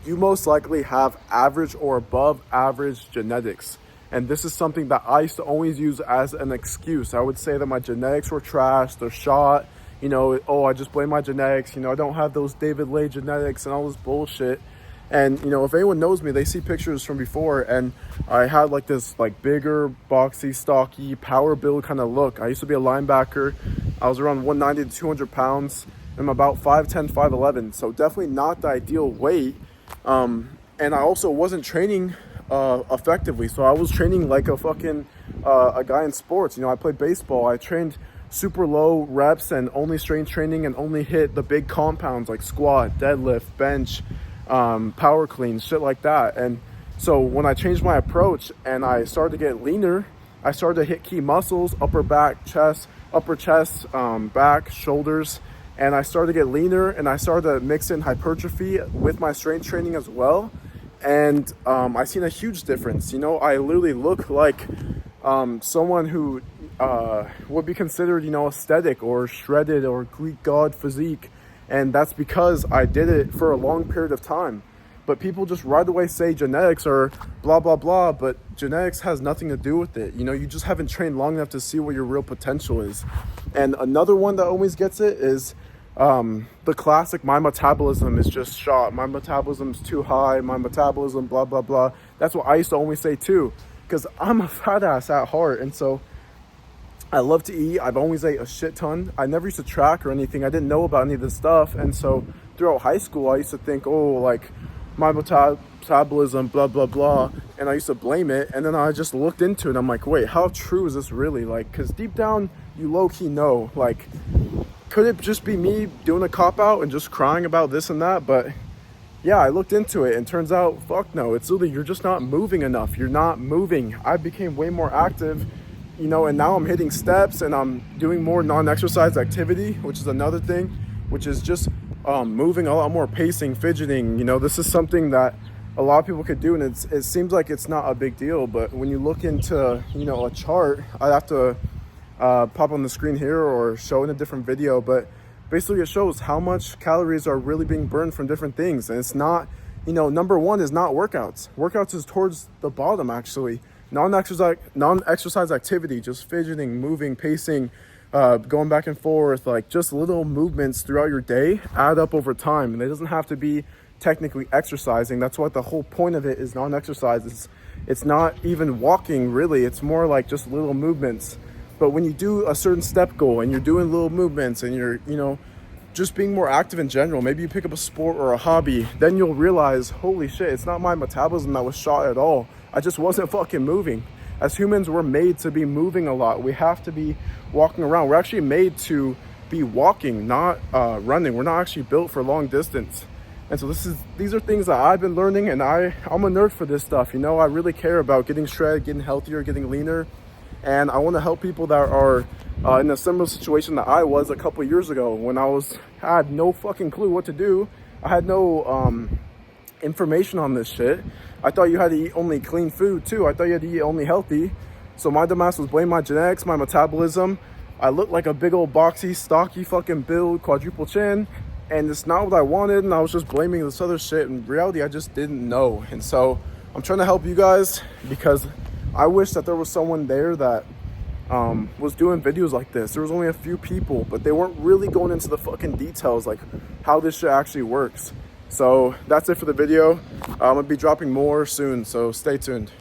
you most likely have average or above average genetics. And this is something that I used to always use as an excuse. I would say that my genetics were trash, they're shot, oh, I just blame my genetics, I don't have those David Lay genetics and all this bullshit. And, if anyone knows me, they see pictures from before, and I had like this like bigger, boxy, stocky, power build kind of look. I used to be a linebacker. I was around 190 to 200 pounds. I'm about 5'10", 5'11", so definitely not the ideal weight. And I also wasn't training effectively. So I was training like a fucking a guy in sports. I played baseball. I trained super low reps and only strength training, and only hit the big compounds like squat, deadlift, bench, power clean, shit like that. And so when I changed my approach and I started to get leaner, I started to hit key muscles, upper back, chest, upper chest, back, shoulders, and I started to get leaner, and I started to mix in hypertrophy with my strength training as well. And I seen a huge difference. I literally look like someone who would be considered, aesthetic or shredded or Greek god physique. And that's because I did it for a long period of time. But people just right away say genetics or blah, blah, blah. But genetics has nothing to do with it. You just haven't trained long enough to see what your real potential is. And another one that always gets it is the classic, my metabolism is just shot. My metabolism's too high. My metabolism, blah, blah, blah. That's what I used to always say too. Because I'm a fat ass at heart. And so I love to eat. I've always ate a shit ton. I never used to track or anything. I didn't know about any of this stuff. And so throughout high school, I used to think, like my metabolism, blah, blah, blah. And I used to blame it. And then I just looked into it. I'm like, wait, how true is this really? Like, because deep down, you low-key know. Like, could it just be me doing a cop-out and just crying about this and that? But yeah, I looked into it and turns out, fuck no. It's literally, you're just not moving enough. You're not moving. I became way more active. And now I'm hitting steps and I'm doing more non-exercise activity, which is another thing, which is just moving a lot more, pacing, fidgeting. This is something that a lot of people could do, and it seems like it's not a big deal. But when you look into, a chart, I'd have to pop on the screen here or show in a different video. But basically it shows how much calories are really being burned from different things. And it's not, number one is not workouts. Workouts is towards the bottom, actually. Non-exercise activity, just fidgeting, moving, pacing, going back and forth, like just little movements throughout your day add up over time. And it doesn't have to be technically exercising. That's what the whole point of it is. Non-exercise. It's not even walking really. It's more like just little movements. But when you do a certain step goal and you're doing little movements and you're, just being more active in general, maybe you pick up a sport or a hobby, then you'll realize, holy shit, it's not my metabolism that was shot at all. I just wasn't fucking moving. As humans, we're made to be moving a lot. We have to be walking around. We're actually made to be walking, not running. We're not actually built for long distance. And so these are things that I've been learning, and I'm a nerd for this stuff. I really care about getting shredded, getting healthier, getting leaner. And I want to help people that are in a similar situation that I was a couple of years ago when I had no fucking clue what to do. I had no information on this shit. I thought you had to eat only clean food too. I thought you had to eat only healthy. So my dumbass was blaming my genetics, my metabolism. I looked like a big old boxy, stocky fucking build, quadruple chin. And it's not what I wanted. And I was just blaming this other shit. In reality, I just didn't know. And so I'm trying to help you guys because I wish that there was someone there that was doing videos like this. There was only a few people, but they weren't really going into the fucking details, like how this shit actually works. So that's it for the video. I'm gonna be dropping more soon, so stay tuned.